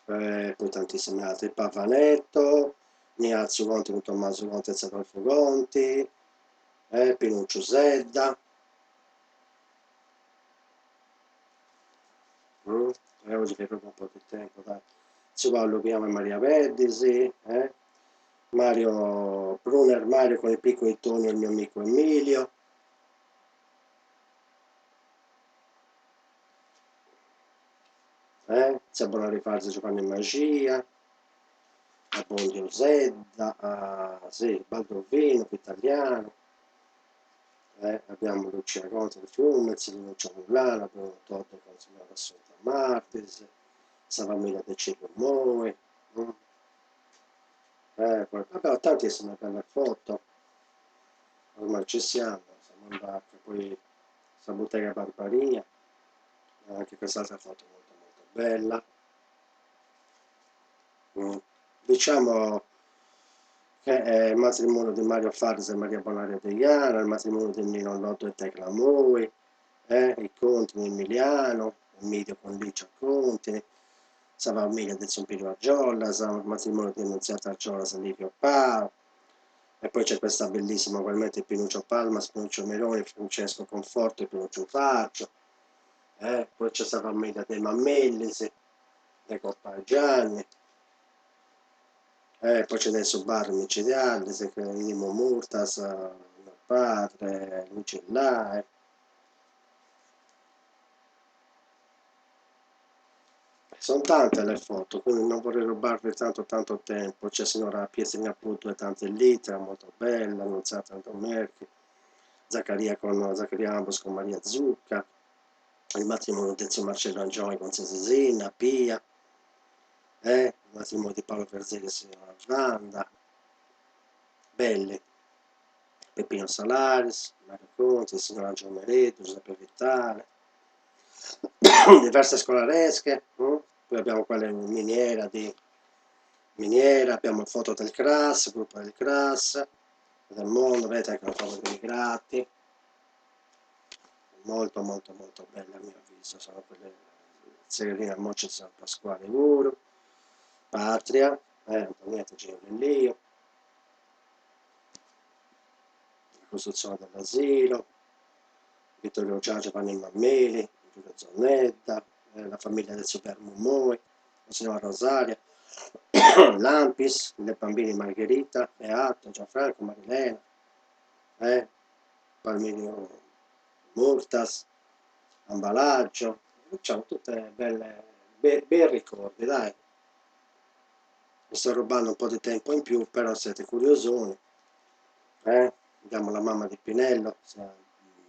poi tantissimi altri, Pavanetto, Niazzo Conti con Tommaso Conti e Adolfo Conti, Pinuccio Sedda, oggi che proprio un po' di tempo, dai. Zio Paolo Piamo e Maria Verdisi, Mario Brunner, Mario con i piccoli toni e il mio amico Emilio, Zio Bonari Farsi Giovanni Magia, Abbondio Zedda, sì, Baldovino, Italiano, abbiamo Lucia Conte di Fiume, Lucia Mulana, abbiamo Totto con signora Assunta Martis, sa famiglia del Ciclo Moi, poi, vabbè, tantissime belle foto, ormai ci siamo andati, poi questa bottega Barbaria, anche quest'altra foto molto molto bella. Diciamo che è il matrimonio di Mario Faris e Maria Bonaria Deiana, il matrimonio di Nino Lotto e Tecla Moi, i Conti di Emiliano, Emilio con Licia Conti, sa famiglia del Zompino Argiola, il matrimonio di Annunziata Argiola e Livio Pao, e poi c'è questa bellissima ugualmente Pinuccio Palma, Pinuccio Meloni, Francesco Conforto e Pinuccio Faccio, poi c'è questa famiglia dei Mammellisi, dei Coppagianni, poi c'è adesso bar micidiali, Imo Murtas, mio padre, Luci là, sono tante le foto, quindi non vorrei rubarvi tanto tempo. C'è signora Pietrina appunto e tante littere, molto bella, Annunziata Antomerchi, Zaccaria Ambos con Maria Zucca, il matrimonio di zio Marcello Angioni con Cesarina, Pia, il matrimonio di Paolo Verzeli e signora Wanda, belli. Peppino Salaris, Mario Conti, il signor Angelo Mereto, Giuseppe Vitale, diverse scolaresche, poi abbiamo quelle miniera, abbiamo foto del CRAS, gruppo del CRAS, del mondo, vedete anche la foto dei immigrati, molto molto molto belle a mio avviso, sono quelle Severina Moccia San Pasquale Uru, Patria, Antonietta Gino Lellio, la costruzione dell'asilo, Vittorio Giorgio, Giovanni Mammeli, Giulio Zonnetta, la famiglia del Super Mummoi, la signora Rosaria, Lampis, le bambine Margherita, Beato, Gianfranco, Marilena, Palmiro Murtas, Ambalaggio, facciamo tutte belle, bei ricordi, dai. Mi sto rubando un po' di tempo in più, però siete curiosoni, eh? Vediamo la mamma di Pinello,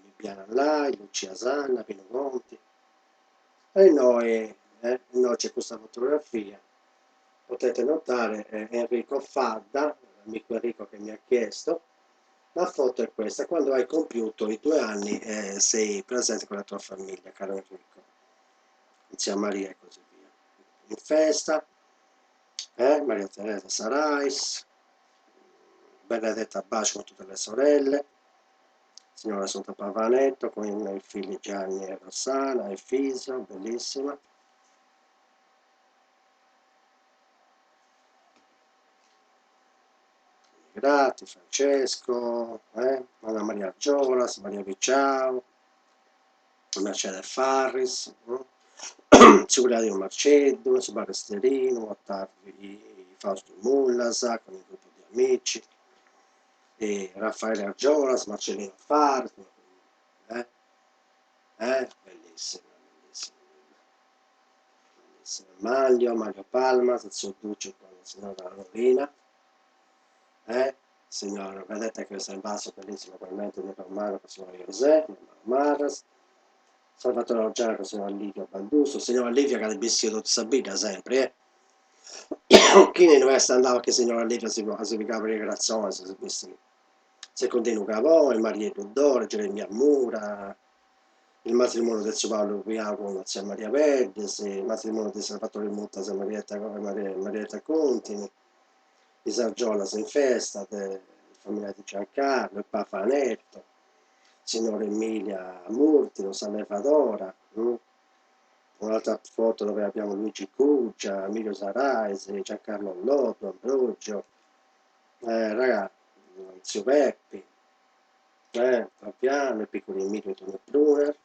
Bibiana Lai, Lucia Sanna, Pino Conti, e noi c'è questa fotografia, potete notare Enrico Fadda, l'amico Enrico che mi ha chiesto, la foto è questa, quando hai compiuto i 2 anni sei presente con la tua famiglia, caro Enrico, zia Maria e così via. In festa, Maria Teresa Sarais, Benedetta Baci con tutte le sorelle, signora Assunta Pavanetto con i figli Gianni e Rossana e Fiso, bellissima. Grati, Francesco, Anna Maria Giolas, Maria Viciao, Mercedes Farris, Sicurario Marceddu, Subaru Sterino, Ottavi Fausto Mullasa con il gruppo di amici, e Raffaele Argiolas, Marcellino Farris, bellissimo, bellissimo, bellissimo. Maglio Palma, Zio Duccio con la signora Lorina, signora, vedete che questo è il vaso bellissimo per mettere per mano con la signora José, Marras, Salvatore Oggiana con la signora Livia Balduso, signora Livia che ha il vestito di Sabina sempre, chi ne doveva andare che signora Livia si picava le grazzone, se continua Cavò, il Maria Tudore, Geremia Mura, il matrimonio del suo Paolo Piano con la zia Maria Verdes, il matrimonio di Salvatore Mutta con Marietta Contini, di Sargiolas in festa, la famiglia di Giancarlo, il Pafanetto, signora Emilia Murtino, Salvadora, un'altra foto dove abbiamo Luigi Cuccia, Emilio Saraisi, Giancarlo Lotto, Ambrogio, raga, zio Peppi, Fabiano, il piccolo Emilio Tony Brunner,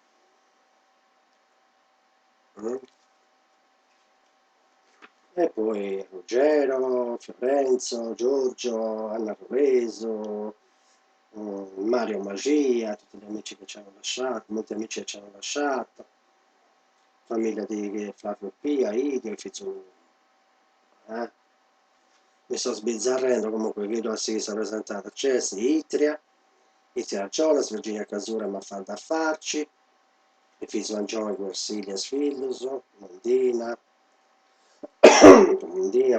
e poi Ruggero, Fiorenzo, Giorgio, Anna Roveso, Mario Magia, tutti gli amici che ci hanno lasciato, molti amici che ci hanno lasciato, famiglia di Flavio Pia, Idio, Fizzu, mi sto sbizzarrendo, comunque vedo a sinistra presentata Cesi, Itria Giolas, Virginia Casura, Mafalda Farci, e Fizzo Angione, Guersiglia, Sfiluso, Mondina,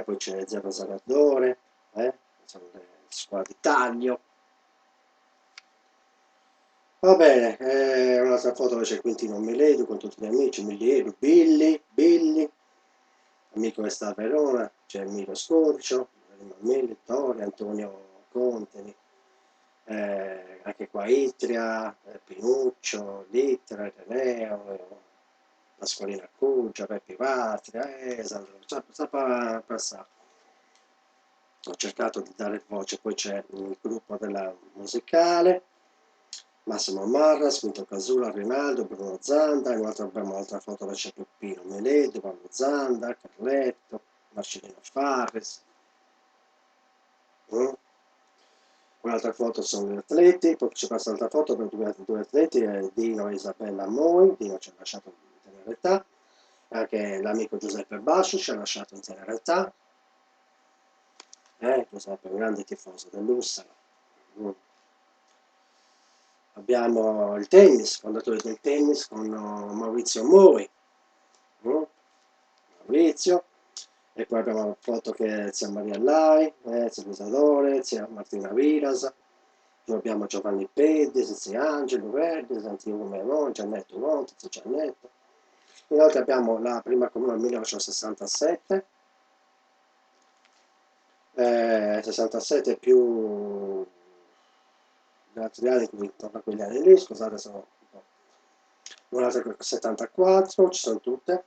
poi c'è Zero Zagadore, sono le squadre di taglio. Va bene, un'altra foto dove c'è Quintino Miledu con tutti gli amici, Miledu, Billy, amico che sta a Verona, c'è Emilio Scorcio, Vittorio, Antonio Conteni, anche qua Itria, Pinuccio, Littra, Eneo, Pasqualina Cuccia, Peppi Patria, sta passare. Ho cercato di dare voce, poi c'è il gruppo della musicale, Massimo Marras, Quinto Casula, Rinaldo, Bruno Zanda, abbiamo un'altra foto dove c'è Peppino Meledo, Paolo Zanda, Carletto, Marcellino Fares. Un'altra foto sono gli atleti, poi ci passa un'altra foto per due atleti, Dino e Isabella Moi, Dino ci ha lasciato in tenera età, anche l'amico Giuseppe Bascio ci ha lasciato in tenera età, Giuseppe è un grande tifoso dell'Ussara. Abbiamo il tennis, fondatore del tennis con Maurizio Moi, Maurizio, e poi abbiamo la foto che è zia Maria Lai, zia Isadore, zia Martina Viras, poi abbiamo Giovanni Peddi, zia Angelo Verdi, Santiago Meron, Giannetto Monti, zia Giannetto. Inoltre abbiamo la prima comunione nel 1967, 67 più gli altri anni, quindi intorno a quegli anni lì, scusate, sono un po'. Un'altra 74, ci sono tutte,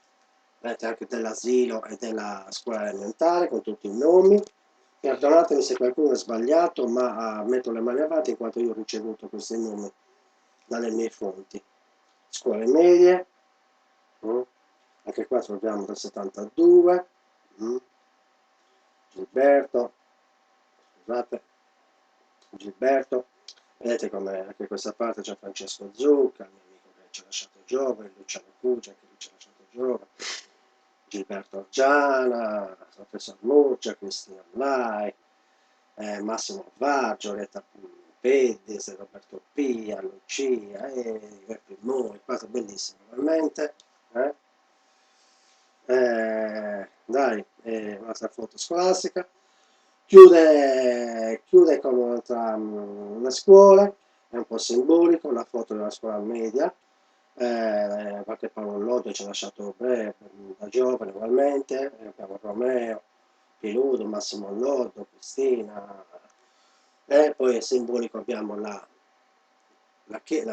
vedete anche dell'asilo e della scuola elementare con tutti i nomi. Perdonatemi se qualcuno è sbagliato, ma metto le mani avanti in quanto io ho ricevuto questi nomi dalle mie fonti. Scuole medie, anche qua troviamo del 72, Gilberto, scusate, Gilberto, Vedete come anche questa parte c'è Francesco Zucca, il mio amico che ci ha lasciato giovane, Luciano Cugia che ci ha lasciato giovane, Gilberto Orgiana, Professor Murgia, Cristina Blai, Massimo Vargio, Retta Pedis, Roberto Pia, Lucia, Geppi Moi, cosa bellissima veramente. Eh? Dai, un'altra foto scolastica. Chiude con una scuola, è un po' simbolico, la foto della scuola media, qualche Paolo Lotto ci ha lasciato da giovane ugualmente, abbiamo Romeo, Piludo, Massimo Lotto, Cristina, e poi è simbolico abbiamo la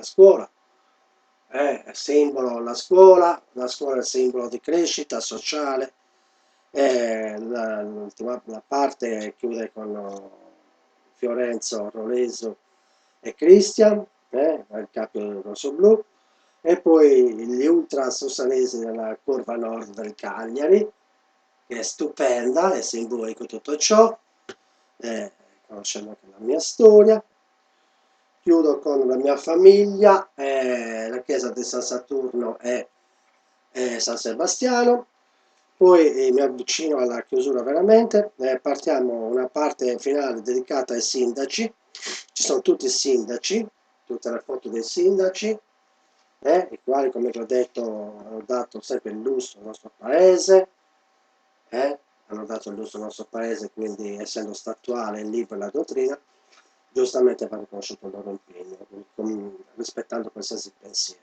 scuola, è simbolo la scuola è il simbolo di crescita sociale, l'ultima la parte chiude con Fiorenzo, Roleso e Christian, il capo rosso-blu, e poi gli ultra sostanesi nella curva nord del Cagliari, che è stupenda, è simbolico tutto ciò, eh, conoscendo anche la mia storia. Chiudo con la mia famiglia, la chiesa di San Saturno e San Sebastiano, poi mi avvicino alla chiusura veramente, partiamo una parte finale dedicata ai sindaci, ci sono tutti i sindaci, tutte le foto dei sindaci, i quali come vi ho detto hanno dato sempre il lustro al nostro paese, hanno dato il lustro al nostro paese, quindi essendo statuale il libro e la dottrina, giustamente va riconosciuto il loro impegno, rispettando qualsiasi pensiero.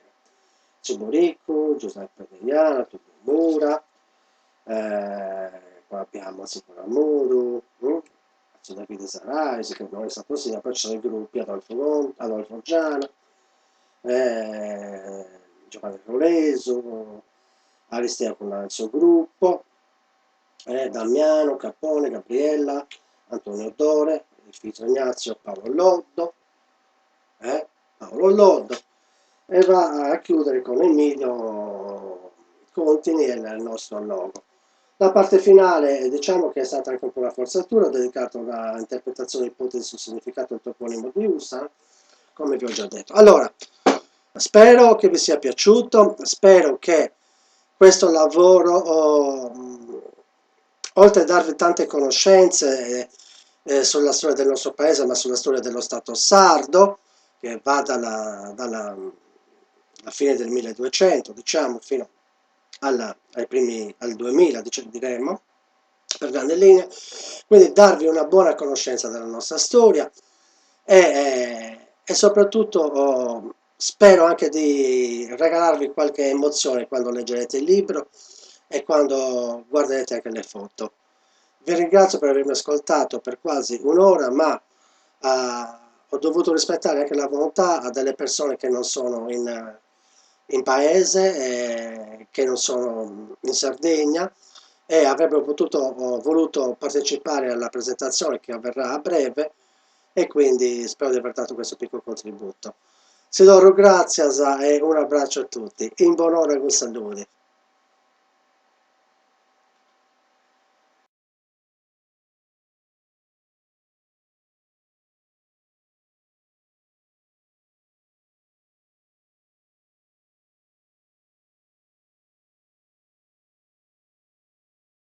Ciburico, Giuseppe Deiana, Tullio Mura, poi abbiamo Sicuro Amuru, c'è Davide Saraisi, che non è stato sia, poi ci sono i gruppi Adolfo Giana, Giovanni Roleso, Aristea con il suo gruppo, Damiano, Capone, Gabriella, Antonio Dore, il figlio Ignazio, Paolo Loddo, e va a chiudere con Emilio Contini e il nostro logo. La parte finale diciamo che è stata anche un po' una forzatura, ho dedicato una interpretazione ipotesi sul significato del toponimo di Ussana, come vi ho già detto. Allora, spero che vi sia piaciuto, spero che questo lavoro, oltre a darvi tante conoscenze sulla storia del nostro paese, ma sulla storia dello Stato sardo, che va dalla fine del 1200, diciamo, fino al 2000, diremmo, per grandi linee, quindi darvi una buona conoscenza della nostra storia e soprattutto spero anche di regalarvi qualche emozione quando leggerete il libro e quando guarderete anche le foto. Vi ringrazio per avermi ascoltato per quasi un'ora, ma ho dovuto rispettare anche la volontà delle persone che non sono in paese, che non sono in Sardegna e avrebbero voluto partecipare alla presentazione che avverrà a breve e quindi spero di aver dato questo piccolo contributo. Se loro grazie e un abbraccio a tutti. In buon'ora con saluti.